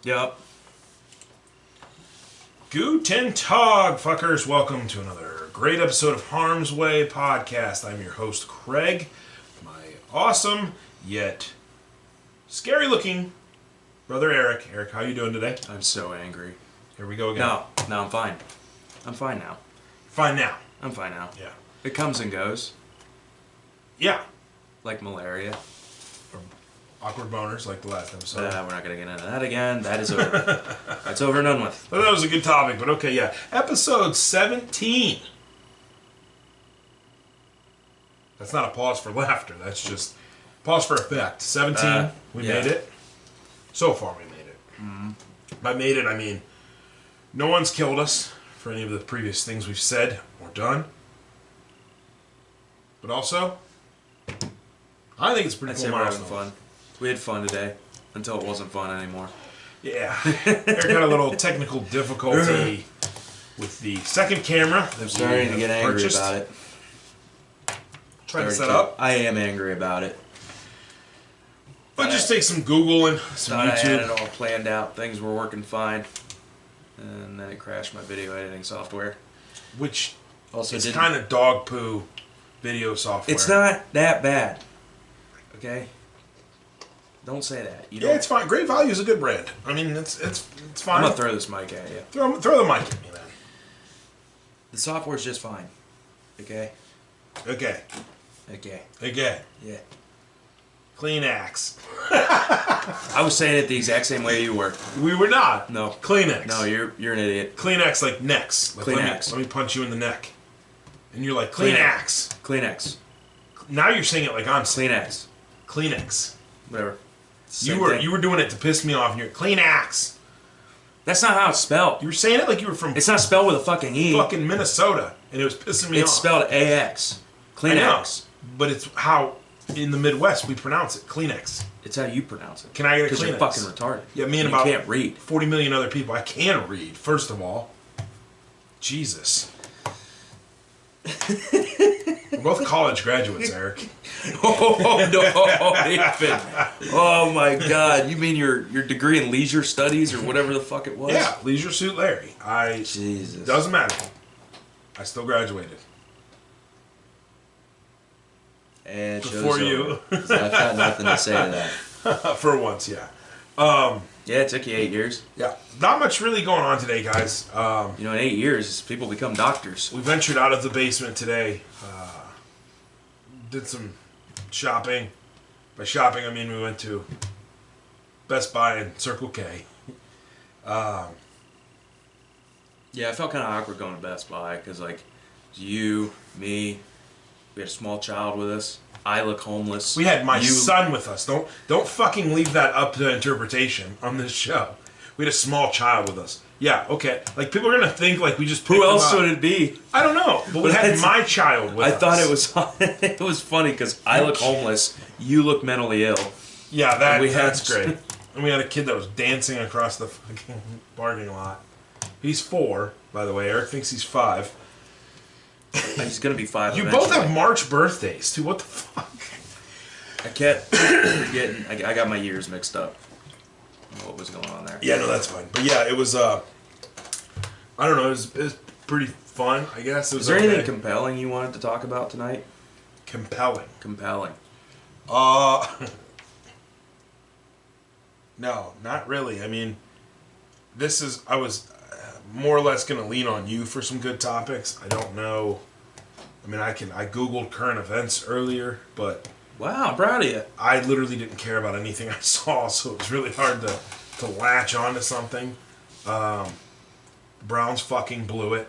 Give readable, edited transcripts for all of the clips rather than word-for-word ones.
Yep. Guten Tag, fuckers. Welcome to another great episode of Harm's Way Podcast. I'm your host, Craig. My awesome, yet scary-looking brother, Eric. Eric, how you doing today? I'm so angry. Here we go again. No, I'm fine. I'm fine now. Fine now. I'm fine now. Yeah. It comes and goes. Yeah. Like malaria. Or awkward boners, like the last episode. We're not going to get into that again. That is over. That's over and done with. Well, that was a good topic, but okay, yeah. Episode 17. That's not a pause for laughter. That's just pause for effect. 17. We made it. So far, we made it. Mm-hmm. By made it, I mean no one's killed us for any of the previous things we've said or done. But also, I think it's a pretty cool We're having milestone. fun. We had fun today until it wasn't fun anymore. Yeah. Eric had a little technical difficulty with the second camera. I'm starting to get angry purchased. about it. Trying to set up. I am angry about it. But just take some Googling, some Thought I had YouTube. it all planned out. Things were working fine. And then it crashed my video editing software. Which Also is didn't... kind of dog poo video software. It's not that bad. Okay? Don't say that. You Yeah, don't... it's fine. Great Value is a good brand. I mean, it's fine. I'm going to throw this mic at you. Throw the mic at me then. The software's just fine. Okay? Okay. Okay. Again. Yeah. Clean axe. I was saying it the exact same way you were. We were not. No. Kleenex. No, you're an idiot. Kleenex like necks. Like, Kleenex. Let me punch you in the neck. And you're like, Kleenex. Kleenex. Now you're saying it like I'm saying Kleenex. Kleenex. Whatever. You were doing it to piss me off, and you're Kleenex. That's not how it's spelled. You were saying it like you were from It's not spelled with a fucking E. fucking Minnesota, and it was pissing me off. It's spelled AX. I know, Kleenex. but it's how in the Midwest we pronounce it. Kleenex. It's how you pronounce it. Can I get a Because Kleenex? you're fucking retarded. Yeah, me and you about can't read. 40 million other people. I can read, first of all. Jesus. We're both college graduates, Eric. Oh no, Nathan. Oh my God. You mean your degree in leisure studies or whatever the fuck it was? Yeah, Leisure Suit Larry. Jesus. Doesn't matter. I still graduated. And Before you. I've got nothing to say to that. For once, yeah. Yeah, it took you 8 years. Yeah. Not much really going on today, guys. You know, in 8 years, people become doctors. We ventured out of the basement today. Did some shopping. By shopping, I mean we went to Best Buy and Circle K. Yeah, I felt kind of awkward going to Best Buy because, like, you, me, we had a small child with us. I look homeless. We had my son with us. Don't fucking leave that up to interpretation on this show. We had a small child with us. Yeah, okay. Like, people are gonna think like we just picked Who else him up. would it be? I don't know. But we had my child with us. I thought it was it was funny because I look homeless, you look mentally ill. Yeah, that's had- great. And we had a kid that was dancing across the fucking parking lot. He's 4, by the way. Eric thinks he's 5. He's gonna be 5. You eventually. both have March birthdays, too. What the fuck? I kept getting. I got my years mixed up. What was going on there? Yeah, no, that's fine. But yeah, it was. I don't know. It was pretty fun, I guess. It was Is there okay. anything compelling you wanted to talk about tonight? Compelling? Compelling. No, not really. I mean, I was more or less going to lean on you for some good topics. I don't know. I mean, I Googled current events earlier, but Wow, I'm proud of you. I literally didn't care about anything I saw, so it was really hard to latch onto something. Browns fucking blew it.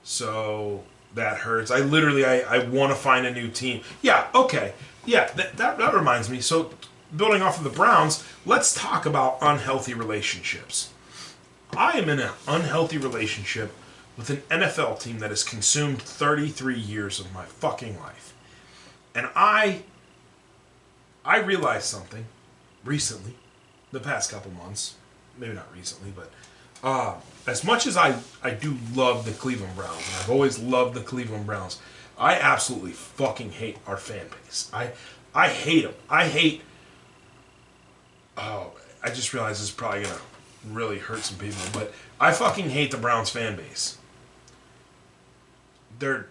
So that hurts. I want to find a new team. Yeah, okay. Yeah, that reminds me. So building off of the Browns, let's talk about unhealthy relationships. I am in an unhealthy relationship with an NFL team that has consumed 33 years of my fucking life. And I realized something recently, the past couple months, maybe not recently, but as much as I do love the Cleveland Browns, and I've always loved the Cleveland Browns, I absolutely fucking hate our fan base. I hate them. I hate... Oh, I just realized this is probably gonna really hurt some people, but I fucking hate the Browns fan base. They're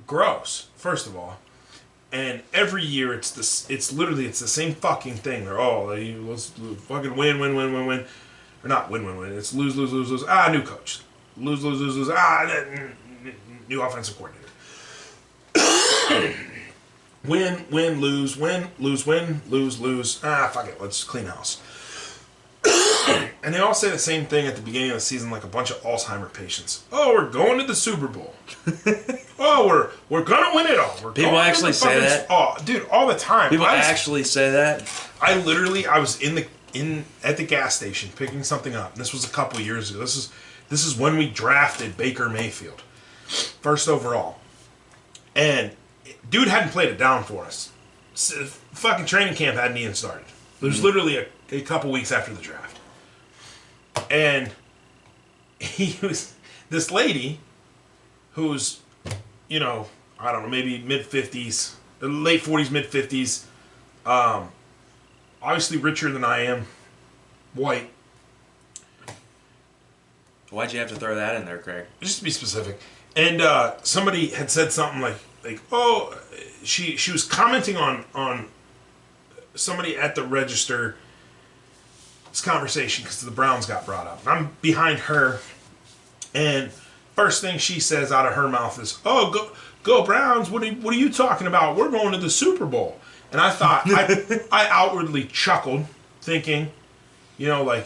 gross, first of all, and every year it's this. It's literally the same fucking thing. They're let's fucking win, or not win. It's lose. New coach. Lose. New offensive coordinator. win, lose. Fuck it. Let's clean house. And they all say the same thing at the beginning of the season, like a bunch of Alzheimer patients. Oh, we're going to the Super Bowl. Oh, we're gonna win it all. People actually say that. Oh, dude, all the time. People actually say that. I was at the gas station picking something up. This was a couple of years ago. This is when we drafted Baker Mayfield, first overall, and dude hadn't played it down for us. Fucking training camp hadn't even started. It was literally a couple weeks after the draft. And he was this lady who's, I don't know, maybe mid-50s, late 40s, mid-50s, obviously richer than I am, white. Why'd you have to throw that in there, Craig? Just to be specific. And somebody had said something like oh, she was commenting on somebody at the register. This conversation because the Browns got brought up. I'm behind her, and first thing she says out of her mouth is, "Oh, go Browns! What are you talking about? We're going to the Super Bowl." And I thought I outwardly chuckled, thinking, oh,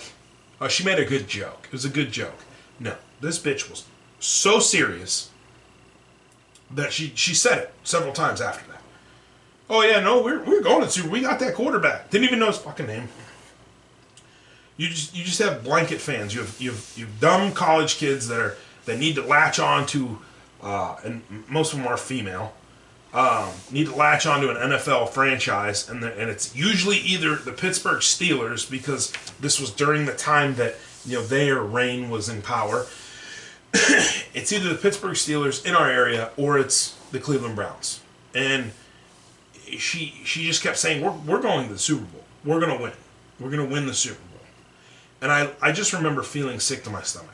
she made a good joke. It was a good joke. No, this bitch was so serious that she said it several times after that. Oh yeah, no, we're going to the Super Bowl. We got that quarterback. Didn't even know his fucking name. You just have blanket fans. You have dumb college kids that need to latch on to, and most of them are female. Need to latch on to an NFL franchise, and it's usually either the Pittsburgh Steelers because this was during the time that their reign was in power. It's either the Pittsburgh Steelers in our area or it's the Cleveland Browns, and she just kept saying we're going to the Super Bowl. We're gonna win. We're gonna win the Super Bowl. And I just remember feeling sick to my stomach.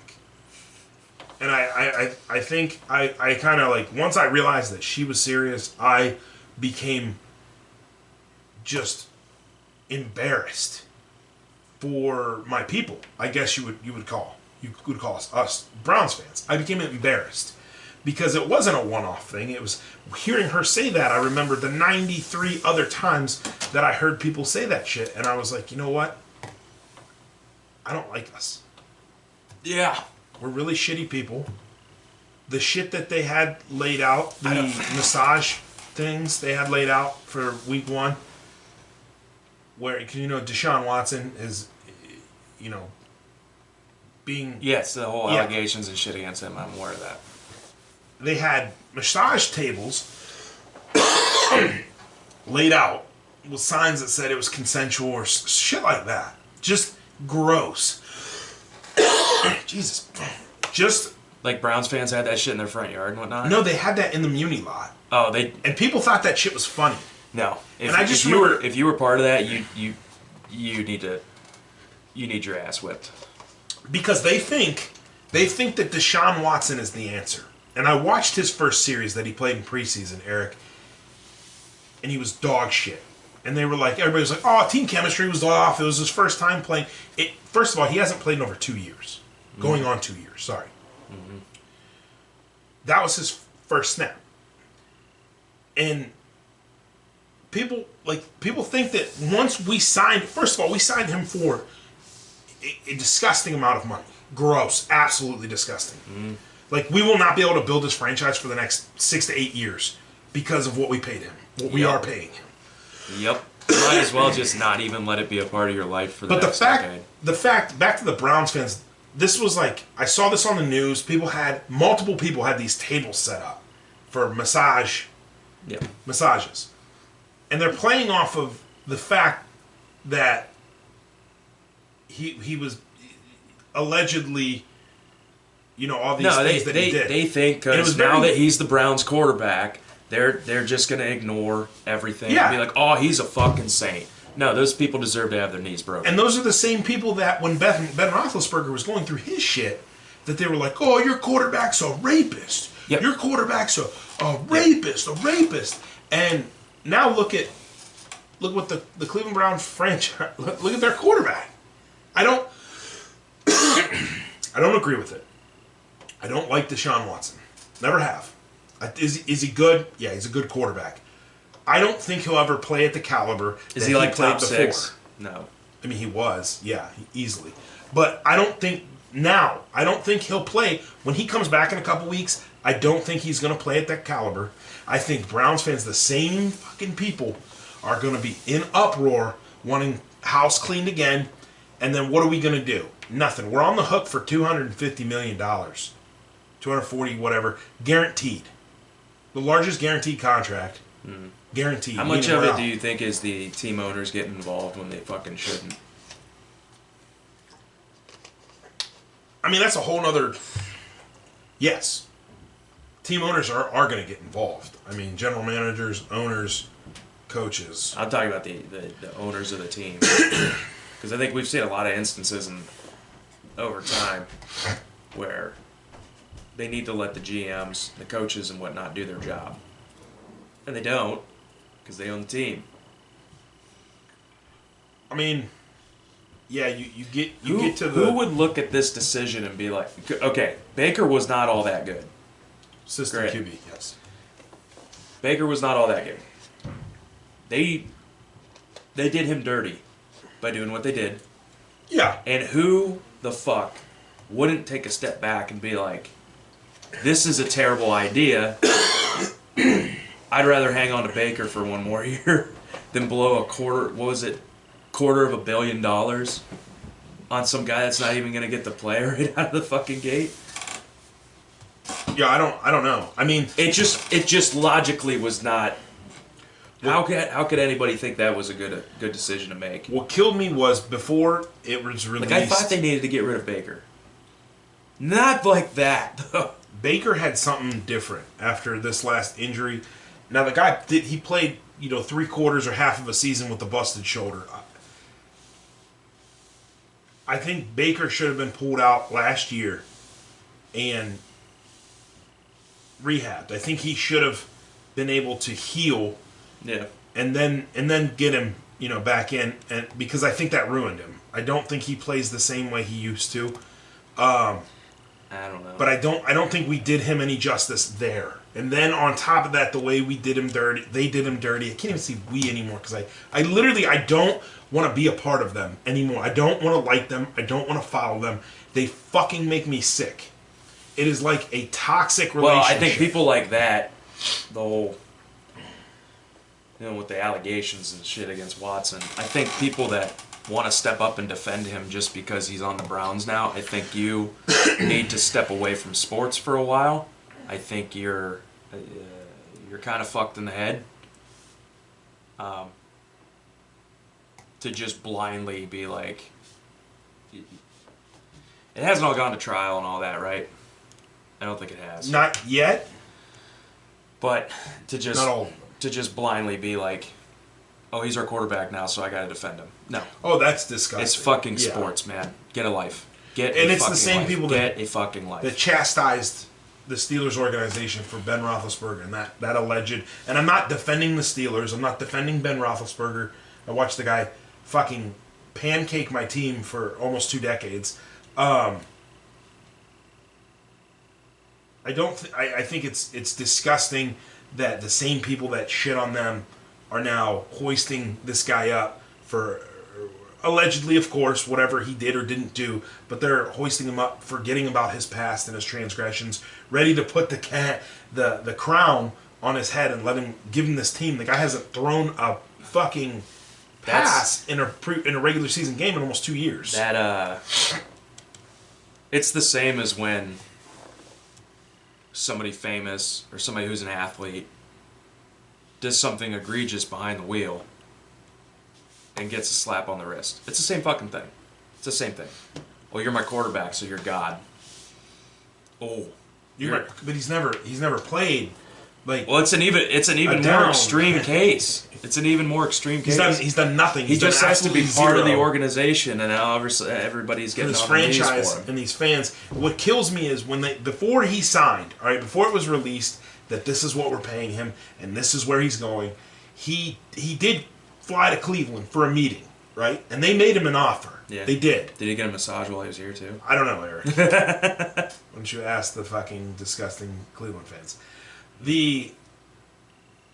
And I think I kind of once I realized that she was serious, I became just embarrassed for my people. I guess you would call us Browns fans. I became embarrassed because it wasn't a one-off thing. It was hearing her say that. I remember the 93 other times that I heard people say that shit, and I was like, you know what? I don't like us. Yeah. We're really shitty people. The shit that they had laid out, the massage things they had laid out for week 1, where, Deshaun Watson is, being... Yes, the whole allegations and shit against him, I'm aware of that. They had massage tables laid out with signs that said it was consensual or shit like that. Just gross. Jesus. Just... Like Browns fans had that shit in their front yard and whatnot? No, they had that in the Muni lot. Oh, they... And people thought that shit was funny. No. If you were part of that, you need your ass whipped. Because they think that Deshaun Watson is the answer. And I watched his first series that he played in preseason, Eric, and he was dog shit. And they were everybody was like, oh, team chemistry was off. It was his first time playing. First of all, he hasn't played in over 2 years. Mm-hmm. Going on 2 years, sorry. Mm-hmm. That was his first snap. And people think that once we signed, first of all, we signed him for a disgusting amount of money. Gross. Absolutely disgusting. Mm-hmm. We will not be able to build this franchise for the next 6 to 8 years because of what we paid him. What we are paying him. Yep. Might as well just not even let it be a part of your life for the next decade. The fact, back to the Browns fans, this was I saw this on the news. Multiple people had these tables set up for massages. And they're playing off of the fact that he was allegedly, all these things that he did. They think because now that he's the Browns quarterback, they're just going to ignore everything and be like, oh, he's a fucking saint. No, those people deserve to have their knees broken. And those are the same people that when Ben Roethlisberger was going through his shit, that they were like, "Oh, your quarterback's a rapist. Yep. Your quarterback's a rapist, a rapist." And now look what the Cleveland Browns franchise. Look at their quarterback. I don't agree with it. I don't like Deshaun Watson. Never have. Is he good? Yeah, he's a good quarterback. I don't think he'll ever play at the caliber Is that he like played top before. 6? No. I mean, he was, yeah, easily. But I don't think he'll play. When he comes back in a couple weeks, I don't think he's going to play at that caliber. I think Browns fans, the same fucking people, are going to be in uproar, wanting house cleaned again. And then what are we going to do? Nothing. We're on the hook for $250 million. 240, whatever, guaranteed. The largest guaranteed contract. Guaranteed. How much of it do you think is the team owners getting involved when they fucking shouldn't? I mean, that's a whole nother... Yes. Team owners are going to get involved. I mean, general managers, owners, coaches. I'm talking about the owners of the team. Because I think we've seen a lot of instances over time where they need to let the GMs, the coaches, and whatnot do their job. And they don't, because they own the team. I mean, yeah, you get to the... Who would look at this decision and be like, okay, Baker was not all that good. System Great. QB, yes. Baker was not all that good. They did him dirty by doing what they did. Yeah. And who the fuck wouldn't take a step back and be like, this is a terrible idea. I'd rather hang on to Baker for one more year than blow $250 million on some guy that's not even going to get the play right out of the fucking gate. Yeah, I don't know. I mean, it just logically was not. How could anybody think that was a good decision to make? What killed me was before it was released. Like, I thought they needed to get rid of Baker. Not like that, though. Baker had something different after this last injury. Now the guy he played, 3/4 or half of a season with a busted shoulder. I think Baker should have been pulled out last year and rehabbed. I think he should have been able to heal. Yeah. And then get him, back in, and because I think that ruined him. I don't think he plays the same way he used to. I don't know. But I don't think we did him any justice there. And then on top of that, the way we did him dirty, they did him dirty. I can't even say we anymore because I literally don't want to be a part of them anymore. I don't want to like them. I don't want to follow them. They fucking make me sick. It is like a toxic relationship. Well, I think people like that, the whole, with the allegations and shit against Watson, I think people that want to step up and defend him just because he's on the Browns now, I think you need to step away from sports for a while. I think you're kind of fucked in the head. To just blindly be like, it hasn't all gone to trial and all that, right? I don't think it has. Not yet. But to just blindly be like, oh, he's our quarterback now, so I got to defend him. No. Oh, that's disgusting. It's fucking sports, man. Get a life. And it's the same people that get a fucking life. That chastised the Steelers organization for Ben Roethlisberger and that alleged. And I'm not defending the Steelers. I'm not defending Ben Roethlisberger. I watched the guy fucking pancake my team for almost 2 decades. I think it's disgusting that the same people that shit on them are now hoisting this guy up for allegedly, of course, whatever he did or didn't do, but they're hoisting him up, forgetting about his past and his transgressions, ready to put the crown on his head and give him this team. The guy hasn't thrown a fucking pass in a regular season game in almost 2 years. It's the same as when somebody famous or somebody who's an athlete does something egregious behind the wheel and gets a slap on the wrist. It's the same fucking thing. It's the same thing. Well, you're my quarterback, so you're God. Oh, but he's never played Like, well, it's an even more extreme case. It's an even more extreme case. He's done nothing. He just has to be part of the zero. organization, and now everybody's getting This on their knees franchise for him. and these fans. What kills me is when before he signed, all right, before it was released that this is what we're paying him and this is where he's going, he did fly to Cleveland for a meeting, right? And they made him an offer. Yeah. They did. Did he get a massage while he was here too? I don't know, Eric. Why don't you ask the fucking disgusting Cleveland fans? They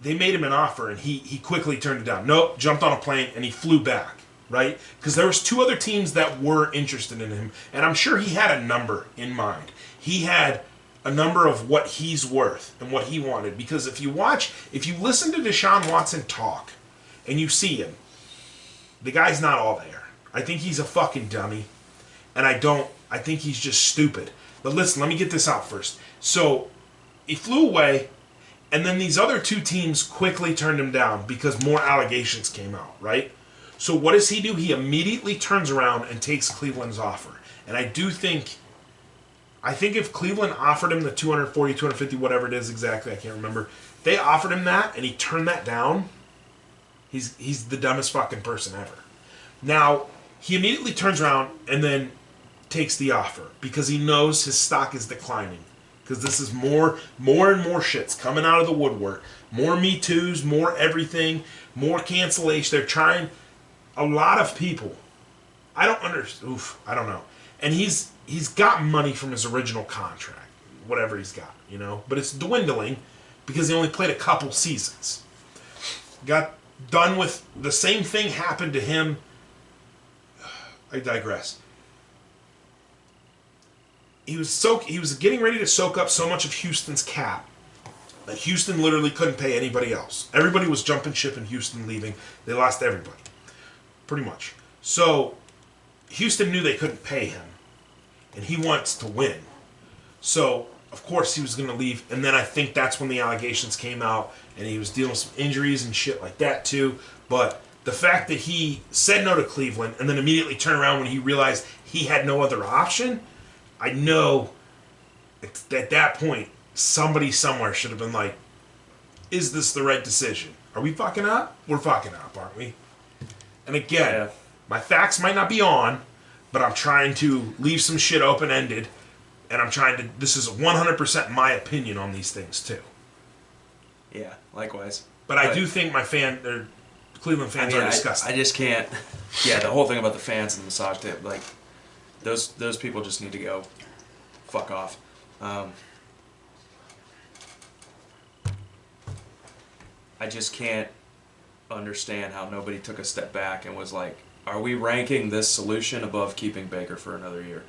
made him an offer, and he quickly turned it down. Nope, jumped on a plane, and he flew back, right? Because there was 2 other teams that were interested in him, and I'm sure he had a number in mind. He had a number of what he's worth and what he wanted. Because if you listen to Deshaun Watson talk, and you see him, the guy's not all there. I think he's a fucking dummy, and I think he's just stupid. But listen, let me get this out first. So, he flew away, and then these other 2 teams quickly turned him down because more allegations came out, right? So what does he do? He immediately turns around and takes Cleveland's offer. And I think if Cleveland offered him the 240, 250, whatever it is exactly, I can't remember. They offered him that and he turned that down. He's the dumbest fucking person ever. Now, he immediately turns around and then takes the offer because he knows his stock is declining. Because this is more and more shits coming out of the woodwork. More Me Too's, more everything, more cancellation. They're trying. A lot of people. I don't understand. I don't know. And he's got money from his original contract. Whatever he's got, you know. But it's dwindling because he only played a couple seasons. Got done with the same thing happened to him. I digress. He was getting ready to soak up so much of Houston's cap that Houston literally couldn't pay anybody else. Everybody was jumping ship in Houston, leaving. They lost everybody, pretty much. So Houston knew they couldn't pay him, and he wants to win. So of course he was going to leave, and then I think that's when the allegations came out, and he was dealing with some injuries and shit like that too. But the fact that he said no to Cleveland and then immediately turned around when he realized he had no other option, I know at that point, somebody somewhere should have been like, is this the right decision? Are we fucking up? We're fucking up, aren't we? And again, my facts might not be on, but I'm trying to leave some shit open-ended, and this is 100% my opinion on these things, too. Yeah, likewise. But I do think Cleveland fans are disgusting. I just can't. Yeah, the whole thing about the fans and the massage tip, like, those people just need to go fuck off. I just can't understand how nobody took a step back and was like, are we ranking this solution above keeping Baker for another year?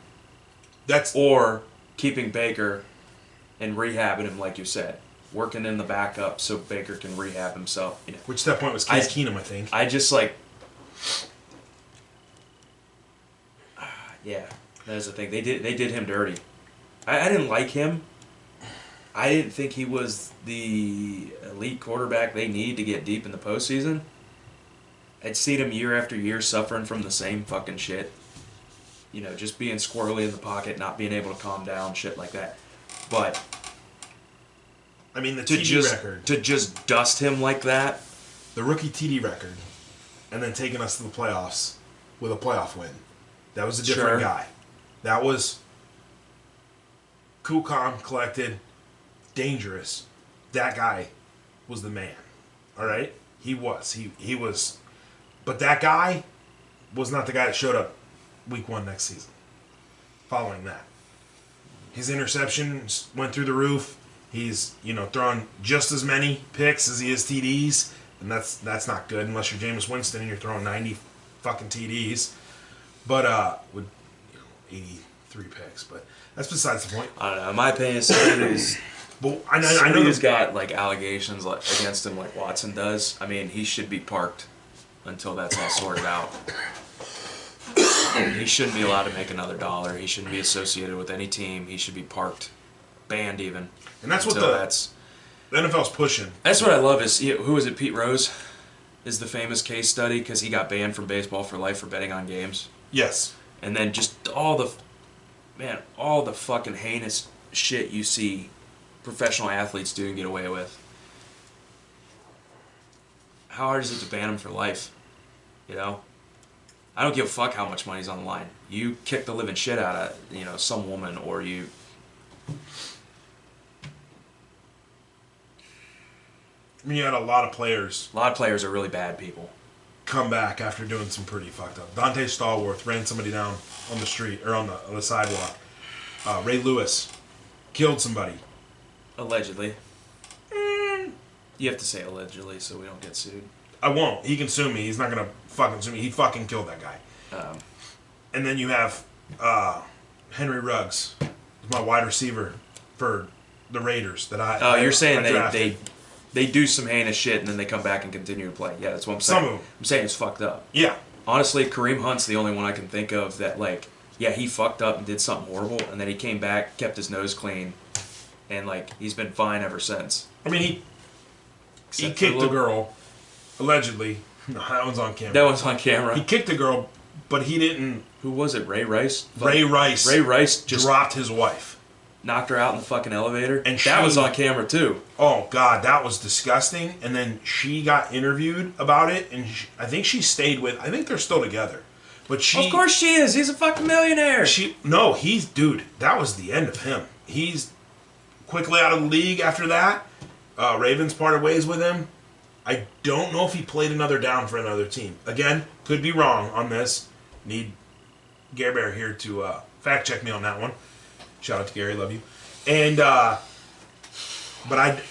Or keeping Baker and rehabbing him, like you said, working in the backup so Baker can rehab himself. You know. Which at that point was Case Keenum, I think. I just like... Yeah, that's the thing. They did him dirty. I didn't like him. I didn't think he was the elite quarterback they need to get deep in the postseason. I'd seen him year after year suffering from the same fucking shit. You know, just being squirrely in the pocket, not being able to calm down, shit like that. But I mean, the TD record. To just dust him like that. The rookie TD record. And then taking us to the playoffs with a playoff win. That was a different guy. That was cool, calm, collected, dangerous. That guy was the man. All right? He was. He was. But that guy was not the guy that showed up week 1 next season. Following that. His interceptions went through the roof. He's, throwing just as many picks as he is TDs. And that's not good unless you're Jameis Winston and you're throwing 90 fucking TDs. But with 83 picks, but that's besides the point. I don't know. In my opinion, somebody's got like allegations against him, like Watson does. I mean, he should be parked until that's all sorted out. He shouldn't be allowed to make another dollar. He shouldn't be associated with any team. He should be parked, banned even. And that's what the NFL's pushing. That's what I love is who is it? Pete Rose is the famous case study because he got banned from baseball for life for betting on games. Yes. And then just all the fucking heinous shit you see professional athletes do and get away with. how hard is it to ban him for life? You know? I don't give a fuck how much money's on the line. You kick the living shit out of, you know, some woman, or you... I mean, you had a lot of players. A lot of players are really bad people. Come back after doing some pretty fucked up. Dante Stallworth ran somebody down on the street, or on the sidewalk. Ray Lewis killed somebody. Allegedly. You have to say allegedly so we don't get sued. I won't. He can sue me. He's not gonna fucking sue me. He fucking killed that guy. And then you have Henry Ruggs, my wide receiver for the Raiders. You're saying drafted. they do some heinous shit and then they come back and continue to play. Yeah, that's what I'm saying. Some of them. I'm saying it's fucked up. Yeah. Honestly, Kareem Hunt's the only one I can think of that, like, yeah, he fucked up and did something horrible, and then he came back, kept his nose clean, and, like, he's been fine ever since. I mean, he kicked a girl, allegedly. No, that one's on camera. That one's on camera. He kicked a girl, but he didn't... Who was it? Ray Rice? Ray Rice. Ray Rice just dropped his wife. Knocked her out in the fucking elevator. And that was on camera, too. Oh, God, that was disgusting. And then she got interviewed about it, and I think she stayed with... I think they're still together. But she... Of course she is. He's a fucking millionaire. Dude, that was the end of him. He's quickly out of the league after that. Ravens parted ways with him. I don't know if he played another down for another team. Again, could be wrong on this. Need Gary Bear here to fact check me on that one. Shout out to Gary, love you. And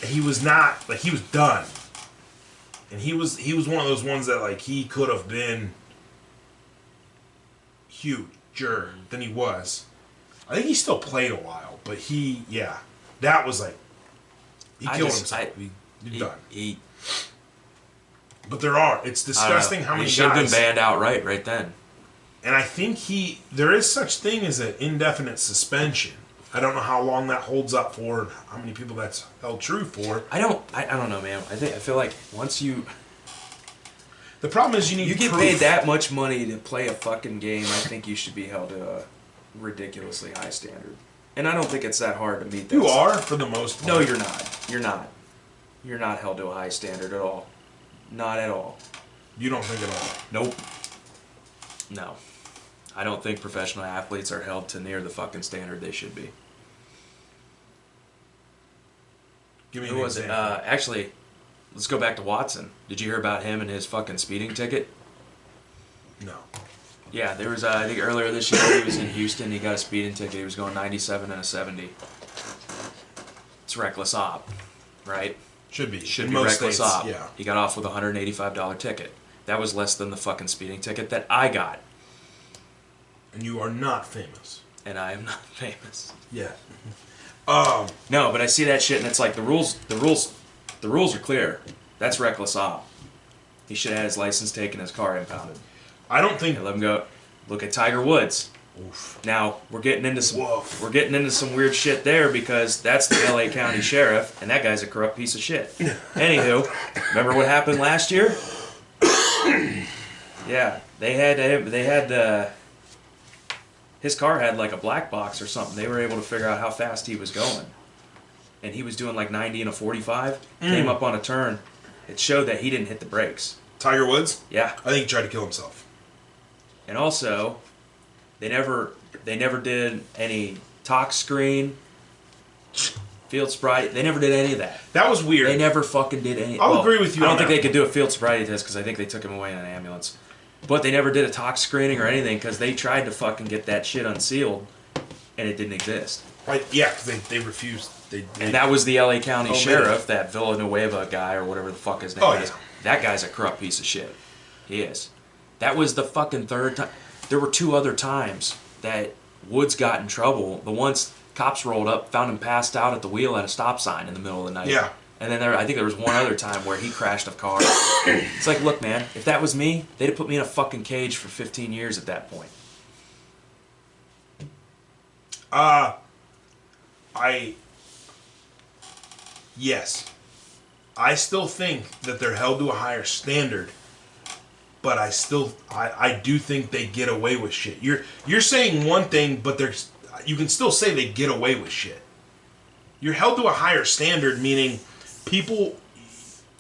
he was not, like, he was done. And he was one of those ones that, like, he could have been huger than he was. I think he still played a while, but that was like, he killed himself. He's done. But it's disgusting how many guys. He should have been banned outright right then. And I think there is such thing as an indefinite suspension. I don't know how long that holds up for, and how many people that's held true for. I don't know, man. I feel like once you... The problem is you get paid that much money to play a fucking game, I think you should be held to a ridiculously high standard. And I don't think it's that hard to meet that. You are, for the most part. No, you're not. You're not. You're not held to a high standard at all. Not at all. You don't think at all? Nope. No. I don't think professional athletes are held to near the fucking standard they should be. Give me an example. Actually, let's go back to Watson. Did you hear about him and his fucking speeding ticket? No. Yeah, there was, I think earlier this year, he was in Houston, he got a speeding ticket, he was going 97 and a 70. It's reckless op, right? Should be. Should in be most reckless states, op. Yeah. He got off with a $185 ticket. That was less than the fucking speeding ticket that I got. And you are not famous. And I am not famous. Yeah. No, but I see that shit and it's like the rules are clear. That's reckless op. He should have had his license taken, his car impounded. I don't think. And let him go. Look at Tiger Woods. Oof. Now we're getting into some weird shit there because that's the LA County Sheriff, and that guy's a corrupt piece of shit. Anywho, remember what happened last year? Yeah, his car had like a black box or something. They were able to figure out how fast he was going, and he was doing like 90 and a 45. Came up on a turn. It showed that he didn't hit the brakes. Tiger Woods? Yeah. I think he tried to kill himself. And also, they never did any tox screen, field sobriety. They never did any of that. That was weird. They never fucking did any. I'll agree with you. I don't think they could do a field sobriety test because I think they took him away in an ambulance. But they never did a tox screening or anything because they tried to fucking get that shit unsealed, and it didn't exist. Right? Yeah, because they refused. And that was the LA County Sheriff, that Villanueva guy or whatever the fuck his name is. Yeah. That guy's a corrupt piece of shit. He is. That was the fucking third time. There were 2 other times that Woods got in trouble. The once cops rolled up, found him passed out at the wheel at a stop sign in the middle of the night. Yeah. And then I think there was one other time where he crashed a car. It's like, look, man, if that was me, they'd have put me in a fucking cage for 15 years at that point. Yes. I still think that they're held to a higher standard, but I do think they get away with shit. You're saying one thing, but you can still say they get away with shit. You're held to a higher standard, meaning people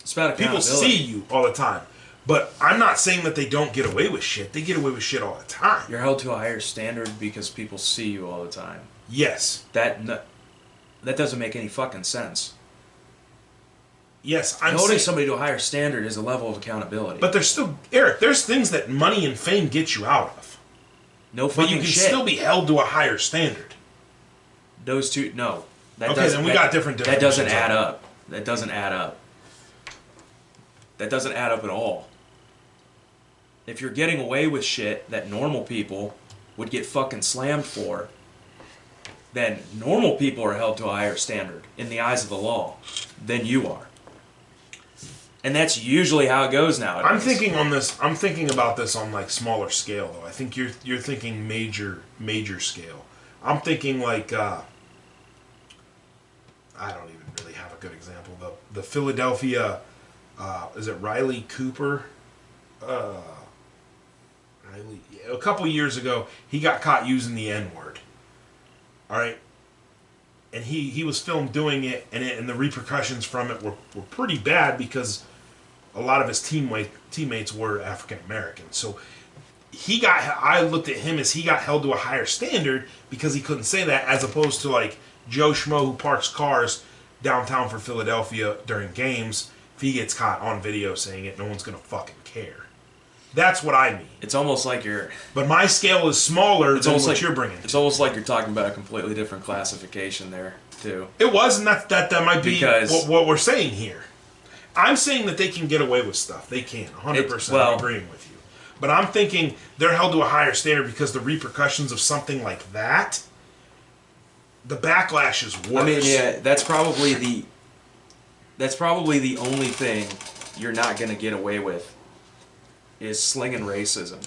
It's about People accountability. see you all the time. But I'm not saying that they don't get away with shit. They get away with shit all the time. You're held to a higher standard because people see you all the time. Yes. That doesn't make any fucking sense. Yes, Holding somebody to a higher standard is a level of accountability. But there's still, Eric, there's things that money and fame get you out of. No fucking But you can shit. still be held to a higher standard. Those two, no. Okay, then we got different That doesn't definitions add of it. up. That doesn't add up. That doesn't add up at all. If you're getting away with shit that normal people would get fucking slammed for, then normal people are held to a higher standard in the eyes of the law than you are. And that's usually how it goes nowadays. I'm thinking about this on like smaller scale though. I think you're thinking major scale. I'm thinking like I don't even really have a good example. The Philadelphia is it Riley Cooper? A couple years ago, he got caught using the N-word. All right, and he was filmed doing it, and the repercussions from it were pretty bad because a lot of his teammates were African American. So I looked at him as he got held to a higher standard because he couldn't say that, as opposed to like Joe Schmo who parks cars downtown for Philadelphia during games. If he gets caught on video saying it, no one's gonna fucking care. That's what I mean. It's almost like you're... But my scale is smaller than what you're bringing. It's almost like you're talking about a completely different classification there, too. It was, and that might be Because what we're saying here. I'm saying that they can get away with stuff. They can, 100%. I'm agreeing with you. But I'm thinking they're held to a higher standard because the repercussions of something like that, the backlash is worse. I mean, yeah, that's probably the only thing you're not going to get away with is slinging racism.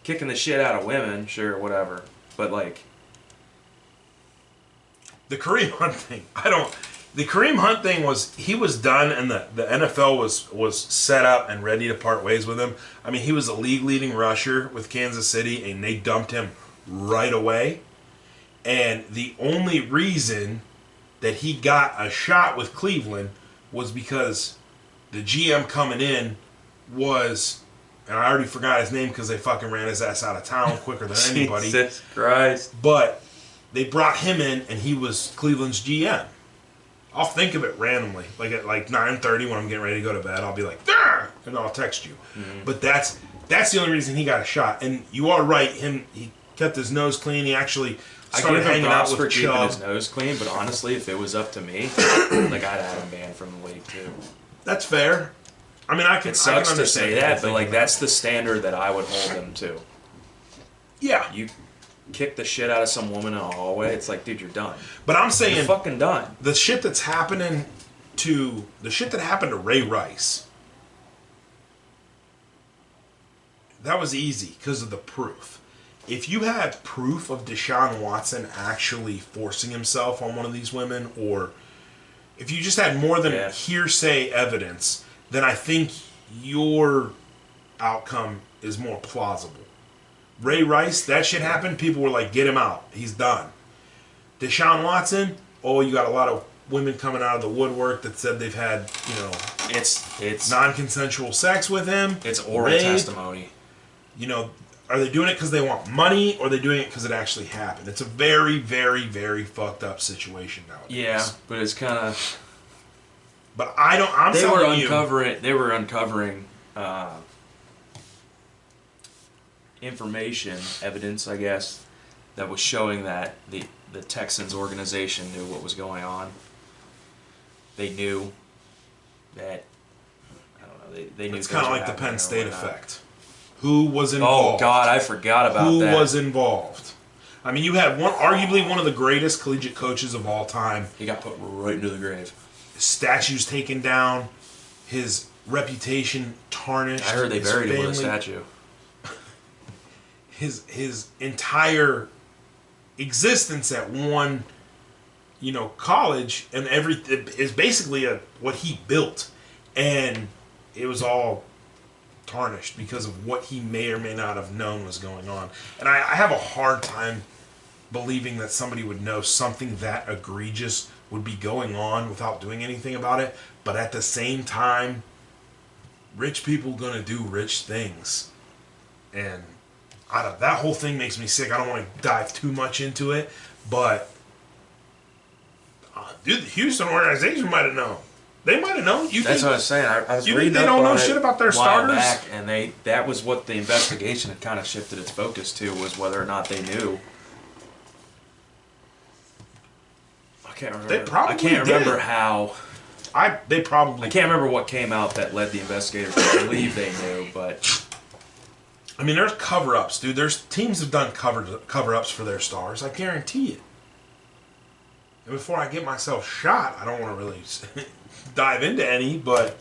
Kicking the shit out of women, sure, whatever. But, like... The Kareem Hunt thing, the Kareem Hunt thing he was done, and the NFL was set up and ready to part ways with him. I mean, he was a league-leading rusher with Kansas City, and they dumped him right away. And the only reason that he got a shot with Cleveland was because the GM coming in was, and I already forgot his name because they fucking ran his ass out of town quicker than anybody. Jesus Christ. But they brought him in, and he was Cleveland's GM. I'll think of it randomly, like at like 9:30 when I'm getting ready to go to bed. I'll be like, "There," and I'll text you. Mm-hmm. But that's the only reason he got a shot. And you are right. He kept his nose clean. He actually started hanging out with keeping Chubb. his nose clean, but honestly, if it was up to me, like I'd have him banned from the league too. That's fair. I mean, It sucks to say that, but like that's the standard that I would hold him to. Yeah. You kick the shit out of some woman in a hallway, it's like, dude, you're done. But I'm saying, you're fucking done. The shit that happened to Ray Rice, that was easy because of the proof. If you had proof of Deshaun Watson actually forcing himself on one of these women, or if you just had more than hearsay evidence, then I think your outcome is more plausible. Ray Rice, that shit happened, people were like, get him out. He's done. Deshaun Watson, you got a lot of women coming out of the woodwork that said they've had, it's non-consensual sex with him. It's oral testimony. Are they doing it because they want money, or are they doing it because it actually happened? It's a very, very, very fucked up situation nowadays. Yeah, but it's kind of... But they were uncovering information, evidence, I guess, that was showing that the Texans organization knew what was going on. They knew that, I don't know, they knew... It's kind of like the Penn State effect. Who was involved? Oh, God, I forgot about that. Who was involved? I mean, you had arguably one of the greatest collegiate coaches of all time. He got put right into the grave. Statues taken down. His reputation tarnished. I heard they buried him with a statue. His entire existence at one, college and is basically what he built, and it was all tarnished because of what he may or may not have known was going on. And I have a hard time believing that somebody would know something that egregious would be going on without doing anything about it. But at the same time, rich people gonna do rich things. And that whole thing makes me sick. I don't want to dive too much into it, but dude, the Houston organization might have known. They might have known. That's what I was saying. I was you reading think they up don't on know it shit about their a while starters? back, and that was what the investigation had kind of shifted its focus to, was whether or not they knew. I can't remember. They probably I can't remember did. how. They probably. I can't remember what came out that led the investigators to believe they knew, but I mean, there's cover-ups, dude. There's teams have done cover-ups for their stars. I guarantee it. And before I get myself shot, I don't want to really dive into any, but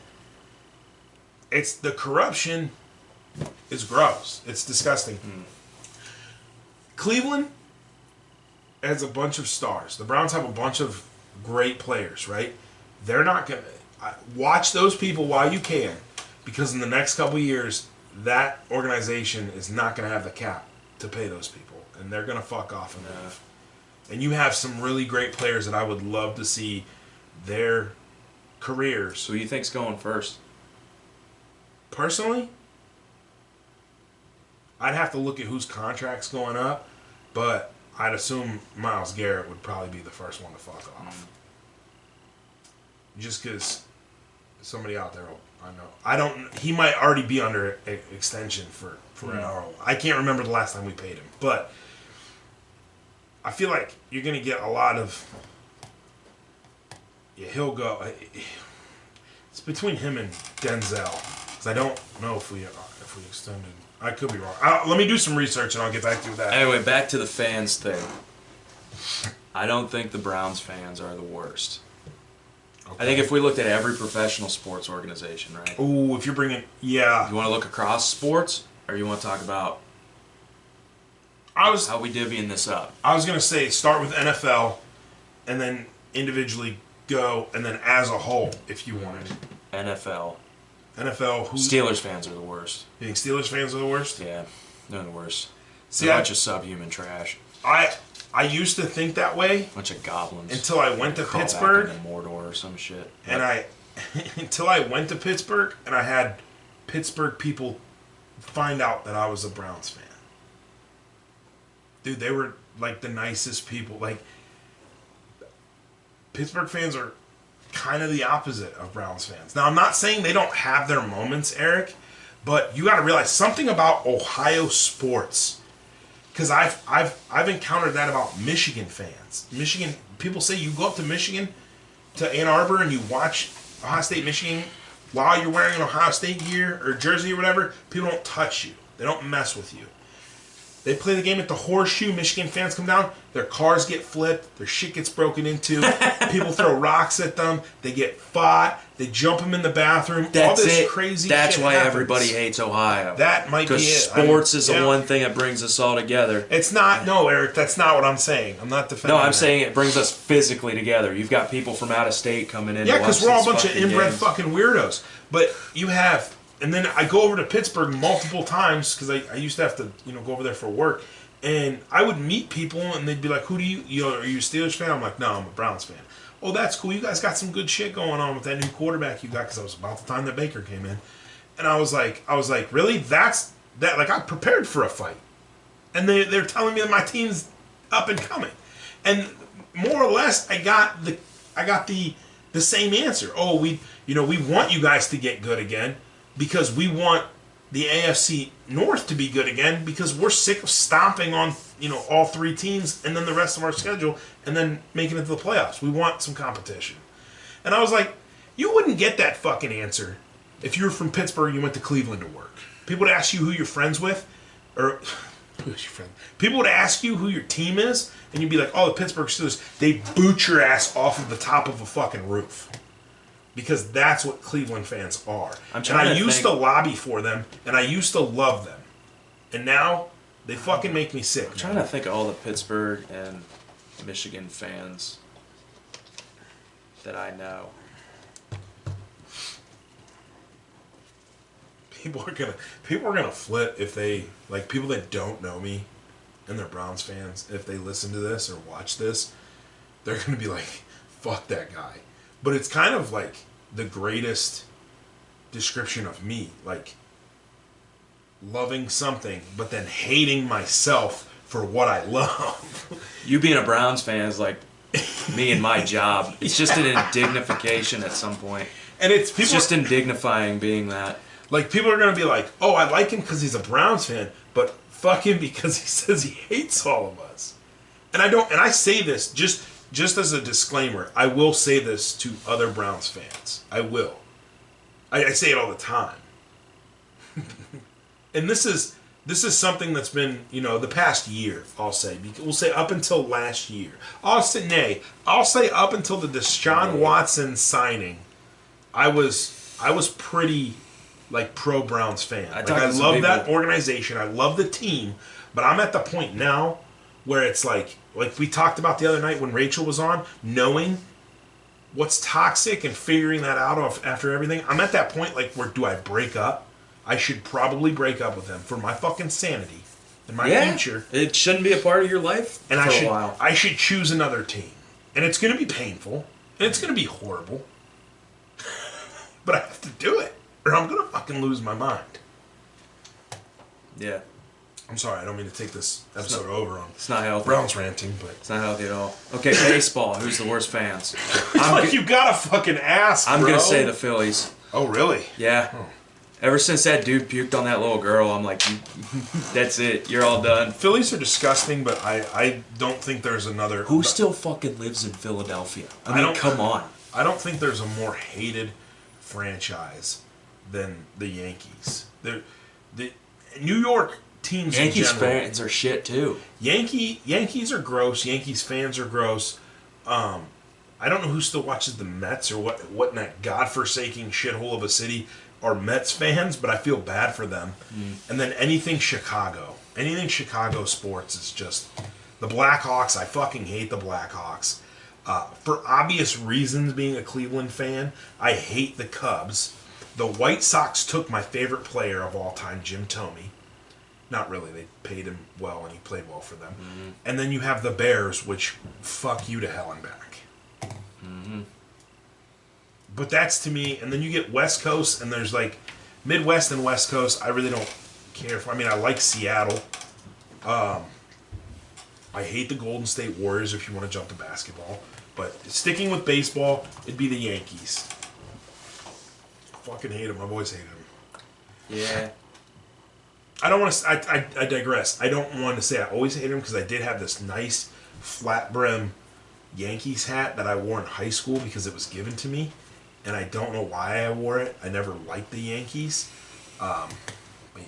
it's the corruption is gross. It's disgusting. Cleveland has a bunch of stars. The Browns have a bunch of great players, right? They're not going to watch those people while you can, because in the next couple of years, that organization is not going to have the cap to pay those people, and they're going to fuck off and leave. And you have some really great players that I would love to see their careers. So who you think's going first? Personally, I'd have to look at whose contract's going up, but I'd assume Myles Garrett would probably be the first one to fuck off. Just because somebody out there, I don't. He might already be under extension for an hour. I can't remember the last time we paid him, but I feel like you're gonna get a lot of. Yeah, he'll go. It's between him and Denzel, because I don't know if we extended. I could be wrong. Let me do some research and I'll get back to you with that. Anyway, back to the fans thing. I don't think the Browns fans are the worst. Okay. I think if we looked at every professional sports organization, right? Oh, if you're bringing, yeah. You want to look across sports, or you want to talk about how we divvying this up? I was going to say start with NFL, and then individually go, and then as a whole, if you wanted. NFL. Steelers fans are the worst. You think Steelers fans are the worst? Yeah, they're the worst. See, They're a bunch of subhuman trash. I used to think that way. Bunch of goblins. Until I went to Pittsburgh. Back into Mordor or some shit. And until I went to Pittsburgh, and I had Pittsburgh people find out that I was a Browns fan. Dude, they were like the nicest people. Like, Pittsburgh fans are kind of the opposite of Browns fans. Now, I'm not saying they don't have their moments, Eric, but you got to realize something about Ohio sports. Because I've encountered that about Michigan fans. Michigan people say you go up to Michigan, to Ann Arbor, and you watch Ohio State, Michigan while you're wearing an Ohio State gear or jersey or whatever. People don't touch you. They don't mess with you. They play the game at the Horseshoe. Michigan fans come down. Their cars get flipped. Their shit gets broken into. People throw rocks at them. They get fought. They jump them in the bathroom. That's all this it. crazy That's shit why happens. everybody hates Ohio. That might be it. Because sports is the one thing that brings us all together. It's not. No, Eric, that's not what I'm saying. I'm not defending No, I'm that. saying it brings us physically together. You've got people from out of state coming in. Yeah, because we're all a bunch of inbred games. fucking weirdos. But you have, and then I go over to Pittsburgh multiple times because I used to have to go over there for work, and I would meet people and they'd be like, "Who do you are you a Steelers fan?" I'm like, "No, I'm a Browns fan." Oh, that's cool. You guys got some good shit going on with that new quarterback you got, because it was about the time that Baker came in, and I was like, really? That's that? Like, I prepared for a fight, and they're telling me that my team's up and coming, and more or less, I got the same answer. Oh, we want you guys to get good again because we want the AFC North to be good again because we're sick of stomping on all three teams and then the rest of our schedule and then making it to the playoffs. We want some competition. And I was like, you wouldn't get that fucking answer if you were from Pittsburgh and you went to Cleveland to work. People would ask you who you're friends with, or who's your friend? People would ask you who your team is, and you'd be like, oh, the Pittsburgh Steelers. They boot your ass off of the top of a fucking roof. Because that's what Cleveland fans are. And I used to lobby for them, and I used to love them. And now, they fucking make me sick. I'm trying to think of all the Pittsburgh and Michigan fans that I know. People are gonna flip if they, like, people that don't know me and they're Browns fans, if they listen to this or watch this, they're gonna be like, fuck that guy. But it's kind of like the greatest description of me. Like, loving something, but then hating myself for what I love. You being a Browns fan is like me and my job. It's just an indignification at some point. And it's just indignifying being that. Like, people are going to be like, oh, I like him because he's a Browns fan, but fuck him because he says he hates all of us. And I say this just as a disclaimer. I will say this to other Browns fans. I will. I say it all the time. And this is something that's been, the past year, I'll say. We'll say up until last year. I'll say up until the Deshaun Watson signing, I was pretty, like, pro-Browns fan. I love that organization. I love the team. But I'm at the point now where it's like we talked about the other night when Rachel was on, knowing what's toxic and figuring that out after everything. I'm at that point, like, where do I break up? I should probably break up with them for my fucking sanity and my future. It shouldn't be a part of your life and for a while. I should choose another team. And it's going to be painful. And it's going to be horrible. But I have to do it, or I'm going to fucking lose my mind. Yeah. I'm sorry, I don't mean to take this episode over on it's not healthy. Browns ranting, but it's not healthy at all. Okay, baseball. Who's the worst fans? You gotta fucking ask, I'm bro. gonna say the Phillies. Oh, really? Yeah. Oh. Ever since that dude puked on that little girl, I'm like, that's it. You're all done. Phillies are disgusting, but I don't think there's another... Who still fucking lives in Philadelphia? I mean, come on. I don't think there's a more hated franchise than the Yankees. The New York teams Yankees in general, fans are shit, too. Yankees are gross. Yankees fans are gross. I don't know who still watches the Mets or what in that godforsaking shithole of a city are Mets fans, but I feel bad for them. And then anything Chicago sports is just... The Blackhawks, I fucking hate the Blackhawks. For obvious reasons, being a Cleveland fan, I hate the Cubs. The White Sox took my favorite player of all time, Jim Thome. Not really, they paid him well and he played well for them. Mm-hmm. And then you have the Bears, which fuck you to hell and back. Mm-hmm. But that's to me, and then you get West Coast, and there's like Midwest and West Coast. I really don't care for. I mean, I like Seattle. I hate the Golden State Warriors if you want to jump to basketball. But sticking with baseball, it'd be the Yankees. Fucking hate them. I've always hated them. Yeah. I don't want to. I digress. I don't want to say I always hated them because I did have this nice flat brim Yankees hat that I wore in high school because it was given to me. And I don't know why I wore it. I never liked the Yankees. But yeah.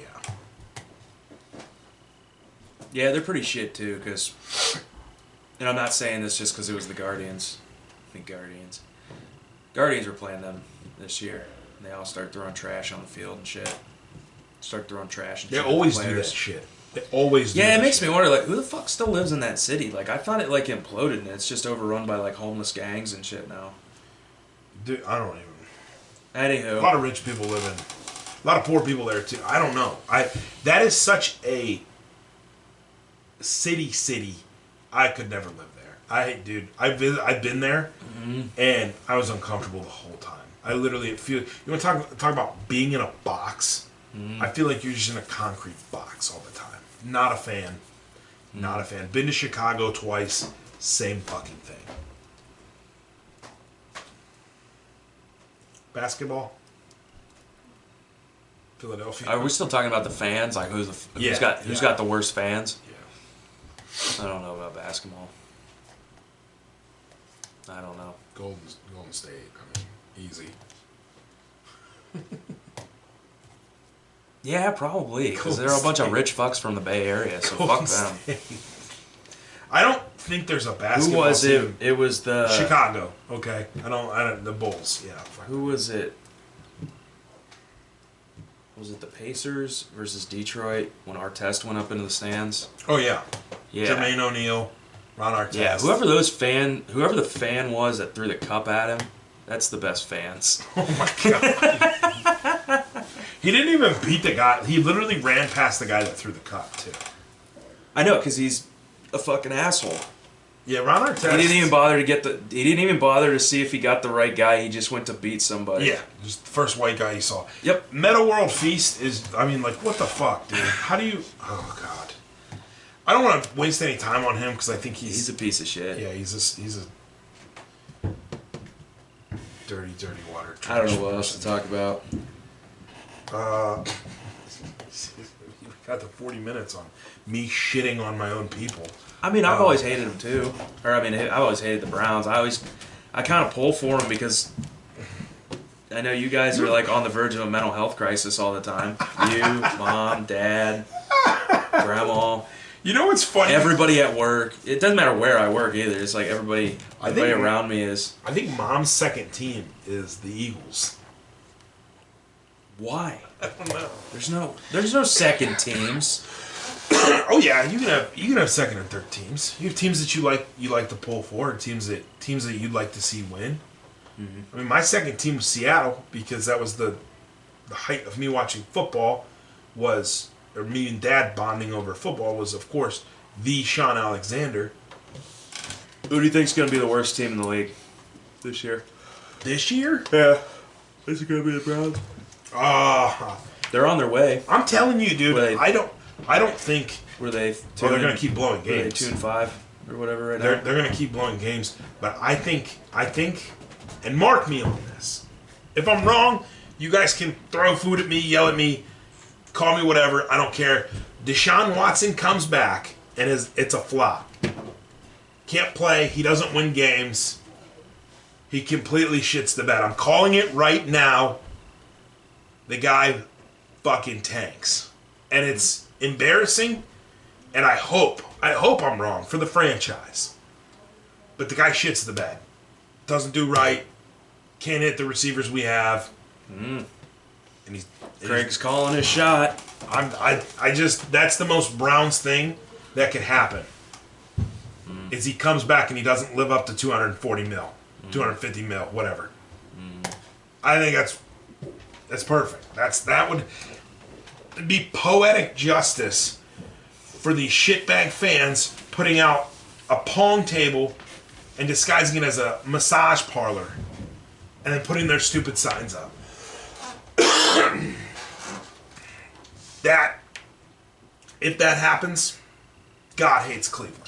Yeah, they're pretty shit too, because... And I'm not saying this just because it was the Guardians. I think Guardians were playing them this year. And they all start throwing trash on the field and shit. Start throwing trash and shit. They always do that shit. They always do it makes me wonder, like, who the fuck still lives in that city? Like, I thought it, like, imploded and it's just overrun by, like, homeless gangs and shit now. Dude, I don't even... Anywho. A lot of rich people live in... A lot of poor people there, too. I don't know. That is such a... city. I could never live there. I've been there, and I was uncomfortable the whole time. I literally feel... You want to talk about being in a box? I feel like you're just in a concrete box all the time. Not a fan. Not a fan. Been to Chicago twice. Same fucking thing. Basketball. Philadelphia. Are we still talking about the fans? Like who's got the worst fans? Yeah. I don't know about basketball. I don't know. Golden State. I mean, easy. Yeah, probably. Because they're a bunch of rich fucks from the Bay Area, so fuck them. I don't think there's a basketball Who was team. It was the... Chicago. Okay. I don't... The Bulls. Yeah. Who was it? Was it the Pacers versus Detroit when Artest went up into the stands? Oh, yeah. Yeah. Jermaine O'Neal, Ron Artest. Yeah, whoever the fan was that threw the cup at him, that's the best fans. Oh, my God. He didn't even beat the guy. He literally ran past the guy that threw the cup, too. I know, because he's a fucking asshole. Yeah, Ron Artest. He didn't even bother to get the. He didn't even bother to see if he got the right guy. He just went to beat somebody. Yeah, just the first white guy he saw. Yep. Meta World Feast is. I mean, like, what the fuck, dude? How do you? Oh God. I don't want to waste any time on him because I think He's a piece of shit. Yeah, he's a dirty water. I don't know what else to talk about. You got the 40 minutes on me shitting on my own people. I mean, I've always hated them too. Or I mean, I've always hated the Browns. I kind of pull for them because I know you guys are like on the verge of a mental health crisis all the time. You, Mom, Dad, Grandma. You know what's funny? Everybody at work. It doesn't matter where I work either. It's like everybody around me is. I think Mom's second team is the Eagles. Why? I don't know. There's no second teams. Oh yeah, you can have second and third teams. You have teams that you like to pull for, and teams that you'd like to see win. Mm-hmm. I mean, my second team was Seattle because that was the height of me watching football or me and Dad bonding over football was, of course, the Sean Alexander. Who do you think's going to be the worst team in the league this year? This year? Yeah. Is it going to be the Browns? They're on their way. I'm telling you, dude. I don't think. Were they? They're going to keep blowing games. Are they 2-5 or whatever right now? They're going to keep blowing games, but I think, and mark me on this. If I'm wrong, you guys can throw food at me, yell at me, call me whatever. I don't care. Deshaun Watson comes back and it's a flop. Can't play. He doesn't win games. He completely shits the bed. I'm calling it right now. The guy fucking tanks. And it's embarrassing, and I hope I'm wrong for the franchise. But the guy shits the bed. Doesn't do right. Can't hit the receivers we have. And Craig's calling his shot. I just that's the most Browns thing that could happen. Is he comes back and he doesn't live up to 240 mil, 250 mil, whatever. I think that's perfect. That would be poetic justice for these shitbag fans putting out a pong table and disguising it as a massage parlor and then putting their stupid signs up. If that happens, God hates Cleveland.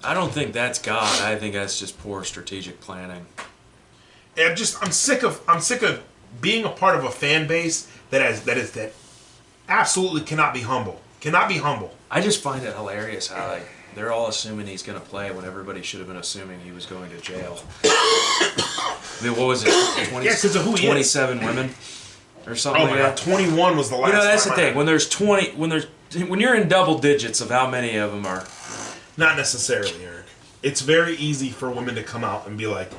I don't think that's God. I think that's just poor strategic planning. And I'm sick of being a part of a fan base that absolutely cannot be humble. Cannot be humble. I just find it hilarious how like they're all assuming he's going to play when everybody should have been assuming he was going to jail. I mean, what was it? 20, because of who he 27 women or something. Oh my God, 21 was the last. That's the thing. When you're in double digits of how many of them are. Not necessarily, Eric. It's very easy for women to come out and be like,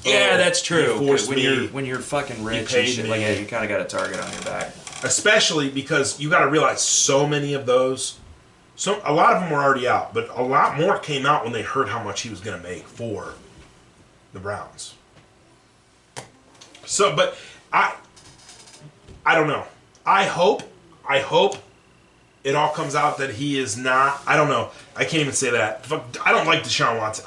yeah, that's true. When you're fucking rich and shit, like, yeah, you kind of got a target on your back. Especially because you got to realize so many of those. So a lot of them were already out, but a lot more came out when they heard how much he was going to make for the Browns. So, but I don't know. I hope it all comes out that he is not. I don't know. I can't even say that. I don't like Deshaun Watson.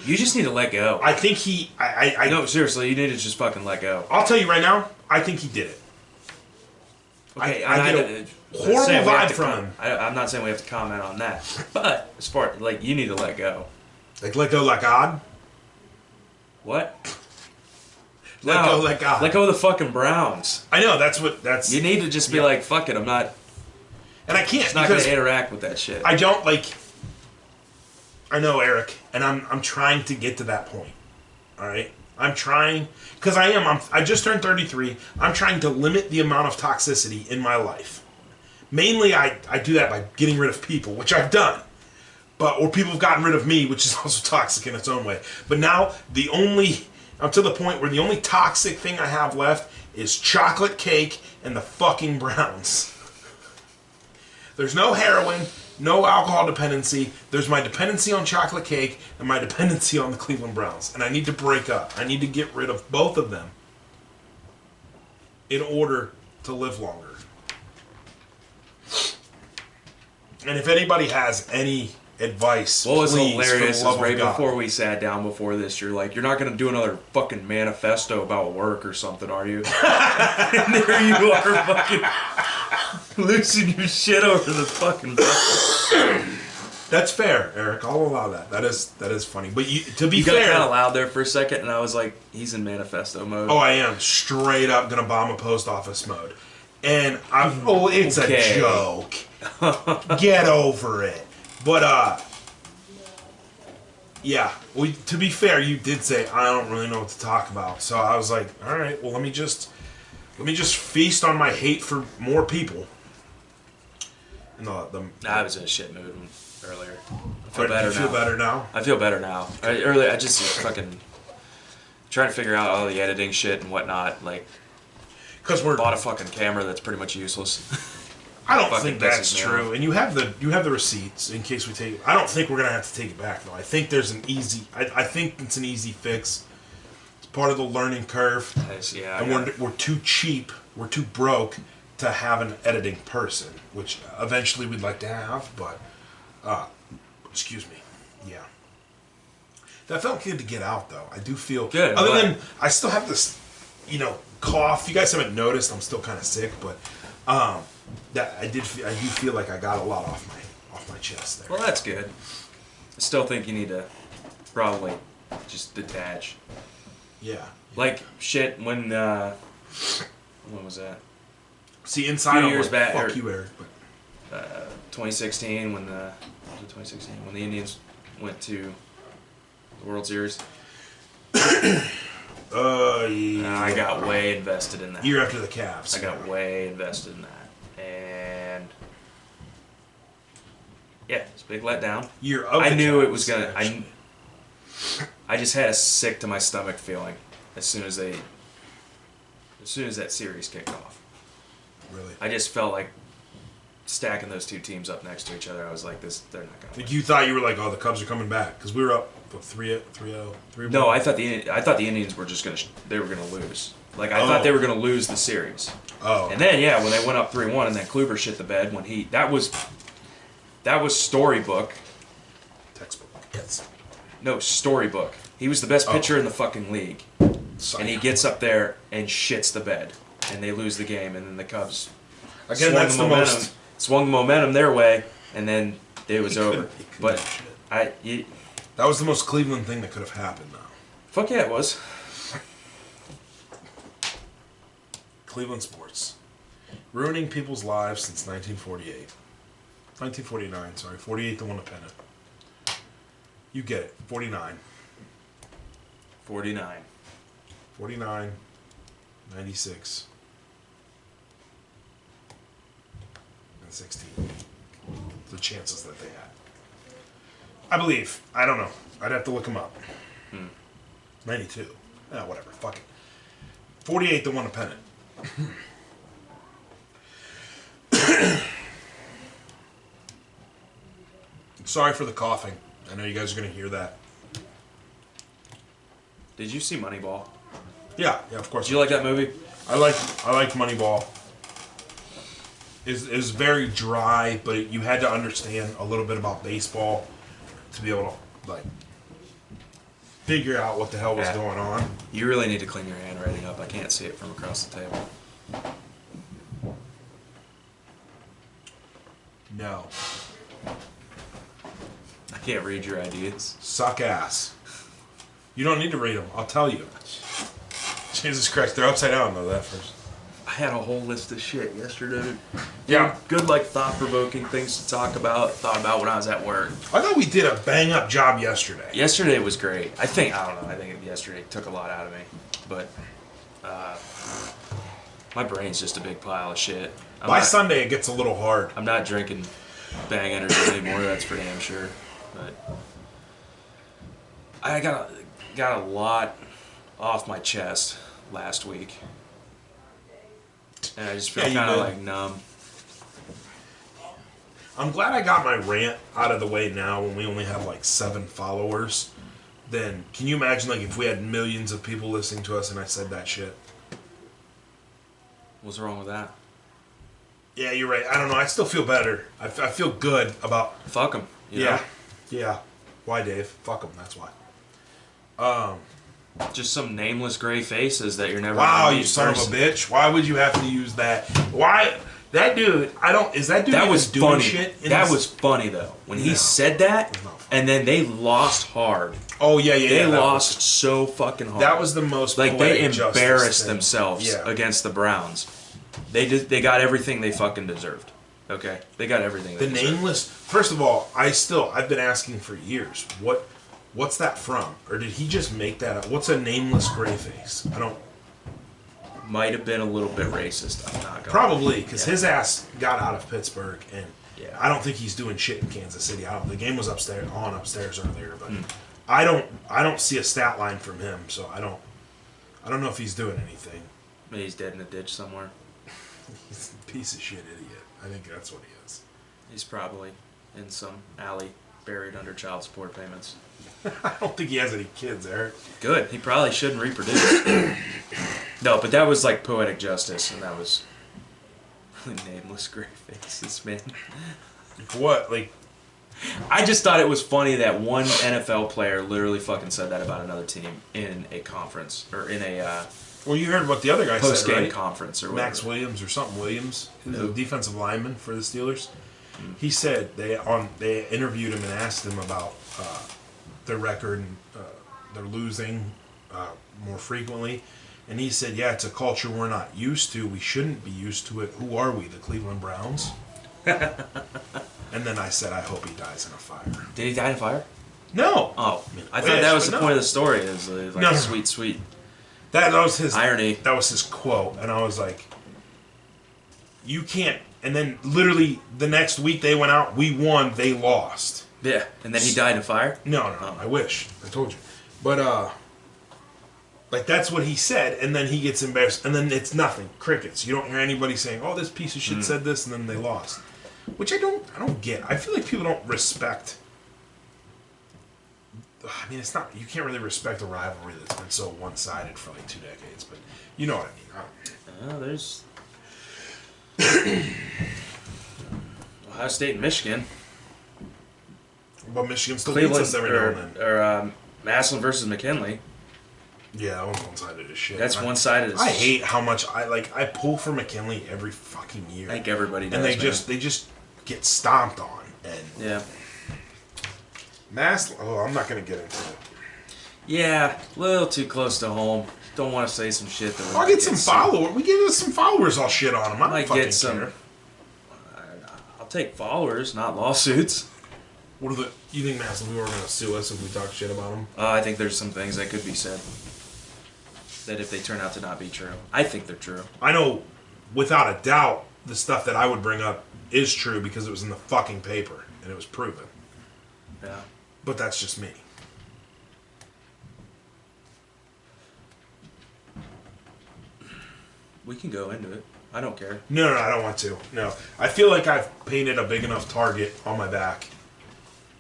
You just need to let go. I think he. No, seriously, you need to just fucking let go. I'll tell you right now. I think he did it. Okay, I get a horrible vibe from him. I'm not saying we have to comment on that, but as far like you need to let go. Like let go, like God. What? Let go, like God. Let go of the fucking Browns. I know that's. You need to just be like, fuck it. I'm not. And I can't. It's not going to interact with that shit. I don't like. I know, Eric, and I'm trying to get to that point. All right, I'm trying because I just turned 33. I'm trying to limit the amount of toxicity in my life. Mainly, I do that by getting rid of people, which I've done. Or people have gotten rid of me, which is also toxic in its own way. But now I'm to the point where the only toxic thing I have left is chocolate cake and the fucking Browns. There's no heroin, no alcohol dependency. There's my dependency on chocolate cake and my dependency on the Cleveland Browns. And I need to break up. I need to get rid of both of them in order to live longer. And if anybody has any advice, what was please, hilarious for the is love right of God. before we sat down before this, you're like, you're not going to do another fucking manifesto about work or something, are you? And there you are fucking losing your shit over the fucking That's fair, Eric. I'll allow that. That is funny. But to be You got fair, kind of loud there for a second, and I was like, he's in manifesto mode. oh, I am straight up gonna bomb a post office mode, and it's Okay. a joke. Get over it. But yeah. Well, to be fair, you did say I don't really know what to talk about, so I was like, all right, well, let me just feast on my hate for more people. I was in a shit mood earlier. I feel Right, better you feel now. better now? I feel better now. Earlier, I just was fucking trying to figure out all the editing shit and whatnot. Like, Because bought a fucking camera that's pretty much useless. I don't fucking think that's pisses me true. off. And you have the receipts in case we take it. I don't think we're gonna have to take it back though. I think there's an easy. I think it's an easy fix. It's part of the learning curve. Yeah, And we're too cheap. We're too broke to have an editing person, which eventually we'd like to have. But excuse me. Yeah. That felt good to get out though. I do feel good. Other than I still have this, cough. You guys haven't noticed. I'm still kind of sick, but that I do feel like I got a lot off my chest there. Well, that's good. I still think you need to probably just detach. Yeah. Like shit when was that? See, inside Few I'm years like, back, fuck or- you, Eric. But 2016 when the 2016 when the Indians went to the World Series. yeah. I got way invested in that. Year after the Cavs. I got way invested in that, and yeah, it's a big letdown. Year of I the knew it Cavs, was gonna. actually. I just had a sick to my stomach feeling as soon as that series kicked off. Really. I just felt like stacking those two teams up next to each other. I was like, they're not gonna win. You thought you were like, oh, the Cubs are coming back because we were up 3-0. No, I thought the Indians were just they were gonna lose. Like I thought they were gonna lose the series. Oh. And then when they went up 3-1, and then Kluber shit the bed when that was storybook. Textbook. Yes. No, storybook. He was the best pitcher in the fucking league, and he gets up there and shits the bed, and they lose the game, and then the Cubs Again, that's the most. swung the momentum their way, and then it was over. But That was the most Cleveland thing that could have happened, though. fuck yeah, it was. Cleveland sports. Ruining people's lives since 1948. 1949, sorry. 48 the one to pen it. You get it. 49. 49. 49. 96. And 16. The chances that they had. I believe. I don't know. I'd have to look them up. 92. Whatever. Fuck it. 48 the one to pen it. Sorry for the coughing. I know you guys are going to hear that. Did you see Moneyball? Yeah, of course. Did you like that movie? I liked Moneyball. Is very dry, but you had to understand a little bit about baseball to be able to figure out what the hell was going on. You really need to clean your handwriting up. I can't see it from across the table. No. I can't read your ideas. Suck ass. You don't need to read them. I'll tell you. Jesus Christ, they're upside down though. That first. I had a whole list of shit yesterday. Yeah. Good, like, thought-provoking things to thought about when I was at work. I thought we did a bang-up job yesterday. Yesterday was great. I think yesterday took a lot out of me. But, my brain's just a big pile of shit. By Sunday, it gets a little hard. I'm not drinking Bang Energy anymore, that's for damn sure. But I got a lot off my chest last week. And I just feel Yeah, you kind of did. like numb. I'm glad I got my rant out of the way now when we only have like 7 followers. Then, can you imagine like if we had millions of people listening to us and I said that shit? What's wrong with that? Yeah, you're right. I don't know. I still feel better. I feel good about. Fuck them. Yeah. Yeah. Why, Dave? Fuck them. That's why. Just some nameless gray faces that you're never. Wow, gonna meet you in son of a person. bitch! Why would you have to use that? Why that dude? I don't. Is that dude That even was doing funny. shit? That was funny though. When he No. said that, not funny. and then they lost hard. Oh yeah, yeah. They yeah, that lost so fucking hard. That was the most like they poetic justice embarrassed thing. themselves Yeah. against the Browns. They got everything they fucking deserved. Okay, they got everything. The They deserved. nameless. First of all, I've been asking for years. What's that from? Or did he just make that up? What's a nameless gray face? I don't. Might have been a little bit racist. I'm not gonna. Probably because his ass got out of Pittsburgh, and Yeah. I don't think he's doing shit in Kansas City. The game was upstairs earlier, but I don't see a stat line from him, so I don't know if he's doing anything. Maybe he's dead in a ditch somewhere. He's a piece of shit idiot. I think that's what he is. He's probably in some alley buried under child support payments. I don't think he has any kids, Eric. Good. He probably shouldn't reproduce. No, but that was like poetic justice, and that was really nameless gray faces, man. What? Like, I just thought it was funny that one NFL player literally fucking said that about another team in a conference or in a well, you heard what the other guy said, post-game right? conference or whatever. Max Williams or something Williams, who's Who? a defensive lineman for the Steelers. He said they interviewed him and asked him about their record and they're losing more frequently, and he said, "Yeah, it's a culture we're not used to. We shouldn't be used to it. Who are we, the Cleveland Browns?" And then I said, "I hope he dies in a fire." Did he die in a fire? No. Oh, I wish, thought that was but the no. point of the story. Is like No. sweet, sweet That was his irony. That was his quote, and I was like, "You can't." And then literally the next week they went out, we won, they lost. Yeah, and then he died in a fire. No, I wish. I told you. But like that's what he said, and then he gets embarrassed, and then it's nothing. Crickets. You don't hear anybody saying, "Oh, this piece of shit said this," and then they lost. Which I don't get. I feel like people don't respect. I mean, it's not. You can't really respect a rivalry that's been so one-sided for like 2 decades. But you know what I mean. There's Ohio State and Michigan. But Michigan still beats Cleveland us every now and then. or Massillon versus McKinley. Yeah, that one's one-sided as shit. That's one-sided. As I hate how much I pull for McKinley every fucking year. I think everybody does. And they man. just get stomped on. And Yeah. I'm not gonna get into it. Yeah, a little too close to home. Don't want to say some shit that I'll get some followers. We get us some followers. I'll shit on them. I Might don't fucking get some. care. I'll take followers, not lawsuits. What are the? You think Maslin people are gonna sue us if we talk shit about them? I think there's some things that could be said that if they turn out to not be true, I think they're true. I know, without a doubt, the stuff that I would bring up is true because it was in the fucking paper and it was proven. Yeah. But that's just me. We can go into it. I don't care. No, I don't want to. No. I feel like I've painted a big enough target on my back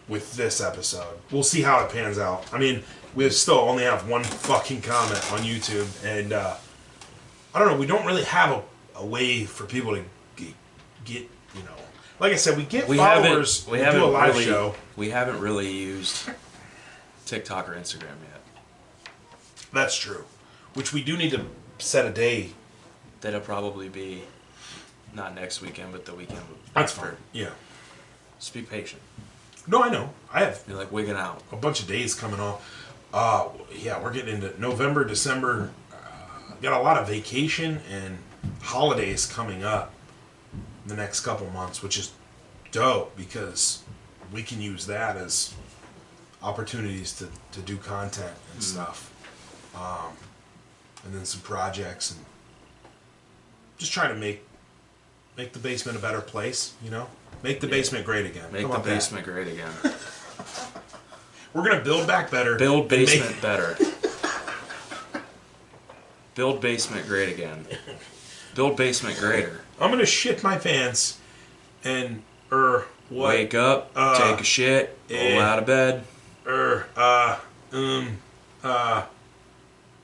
with this episode. We'll see how it pans out. I mean, we still only have one fucking comment on YouTube, and I don't know, we don't really have a way for people to get, you know. Like I said, we get followers, we do a live show. We haven't really used TikTok or Instagram yet. That's true. Which we do need to set a day. That'll probably be not next weekend, but the weekend. That's after. fine. Yeah. Just be patient. No, I know. I have You're like wigging out. a bunch of days coming off. Yeah, we're getting into November, December. Got a lot of vacation and holidays coming up in the next couple months, which is dope because we can use that as opportunities to do content and stuff. And then some projects and just trying to make the basement a better place, you know? Make the basement great again. Make How the about that? basement great again. We're going to build back better. Build and basement better. Build basement great again. Build basement greater. I'm going to shit my pants and, what? Wake up, take a shit, roll out of bed.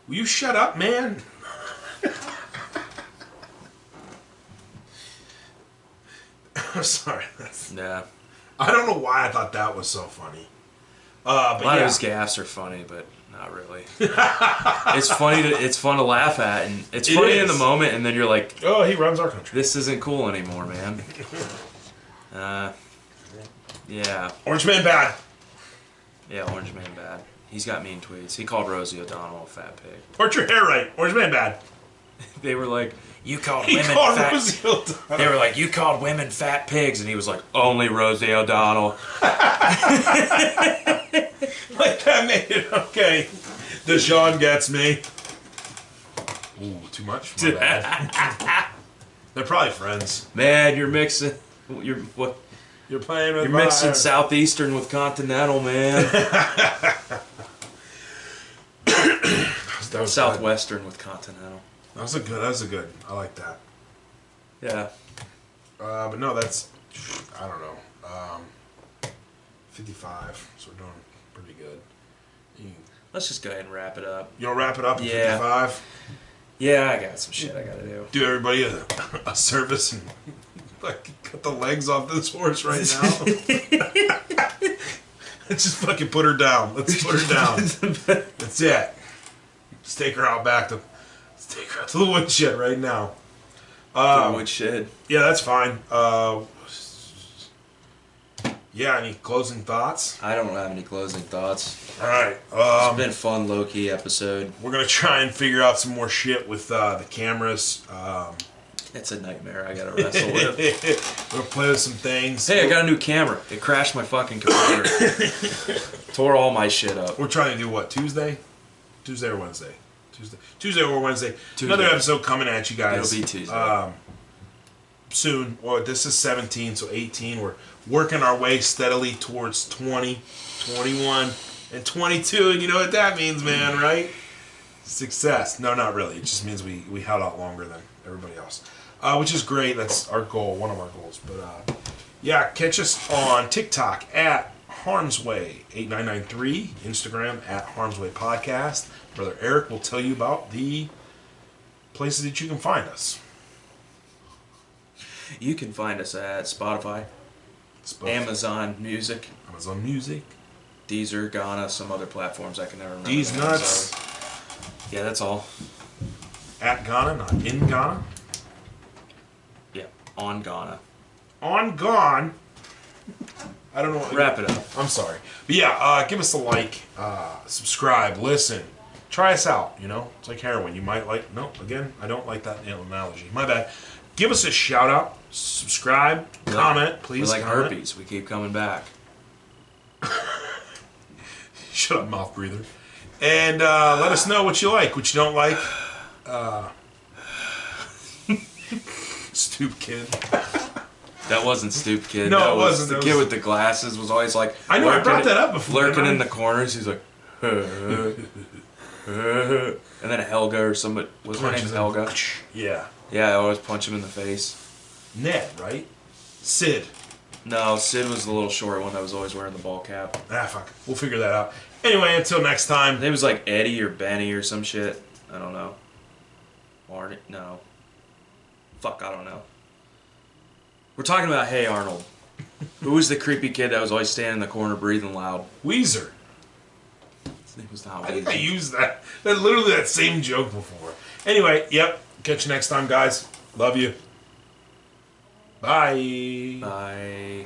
Will you shut up, man? I'm sorry. Yeah. I don't know why I thought that was so funny. But A lot of his gaffes are funny, but not really. It's funny. It's fun to laugh at, and it's funny in the moment, and then you're like, oh, he runs our country. this isn't cool anymore, man. Yeah. Orange Man bad. Yeah, Orange Man bad. He's got mean tweets. He called Rosie O'Donnell a fat pig. Put your hair right. Orange Man bad. They were like, you called He women called fat. Rosie O'Donnell. They were like, you called women fat pigs, and he was like, only Rosie O'Donnell. Like that made it okay. Deshaun gets me. Ooh, too much? My bad. They're probably friends. Man, you're mixing. You're playing with mixing fire. Southeastern with Continental, man. That was Southwestern with Continental. That was a good. I like that. Yeah. But no, that's, I don't know. 55. So we're doing pretty good. Let's just go ahead and wrap it up. You want to wrap it up at Yeah. 55? Yeah, I got some shit I gotta do. Do everybody a service and like cut the legs off this horse right now. Let's just fucking put her down. Let's put her down. That's it. Just take her out back to. Let's take her out to the woodshed right now. Woodshed. Yeah, that's fine. Yeah, any closing thoughts? I don't have any closing thoughts. All right. It's been a fun low-key episode. We're gonna try and figure out some more shit with the cameras. It's a nightmare I gotta wrestle with. We're gonna play with some things. Hey, I got a new camera. It crashed my fucking computer. Tore all my shit up. We're trying to do what? Tuesday or Wednesday? Tuesday or Wednesday. Tuesday. Another episode coming at you guys. It'll be Tuesday. Soon. Well, this is 17, so 18. We're working our way steadily towards 20, 21, and 22. And you know what that means, man, right? Success. No, not really. It just means we held out longer than everybody else. Which is great. That's our goal, one of our goals. But yeah, catch us on TikTok at Harmsway8993, Instagram at Harmsway Podcast. Brother Eric will tell you about the places that you can find us. You can find us at Spotify, Amazon Music, Deezer, Ghana, some other platforms I can never remember. D's the names nuts. of. Yeah, that's all. At Ghana, not in Ghana. Yeah, on Ghana. On Gone. I don't know. Wrap it up. I'm sorry. But yeah, give us a like, subscribe, listen. Try us out, you know? It's like heroin. You might like... No, again, I don't like that analogy. My bad. Give us a shout out, subscribe, comment, please. We're like comment. herpes. We keep coming back. Shut up, mouth breather. And let us know what you like, what you don't like. Stoop kid. That wasn't Stoop Kid. No, that it wasn't. The That kid was- with the glasses was always like... I know, I brought that up before. Lurking in the corners. He's like... and then Helga or somebody... Was her name Punches him. Helga? Yeah. Yeah, I always punch him in the face. Ned, right? Sid. No, Sid was the little short one that was always wearing the ball cap. Ah, fuck. We'll figure that out. Anyway, until next time. His name was like Eddie or Benny or some shit. I don't know. Arnie? No. Fuck, I don't know. We're talking about Hey Arnold. Who was the creepy kid that was always standing in the corner breathing loud? Weezer. His name was not I think I Weezer. used that literally that same joke before. Anyway, yep. Catch you next time, guys. Love you. Bye. Bye.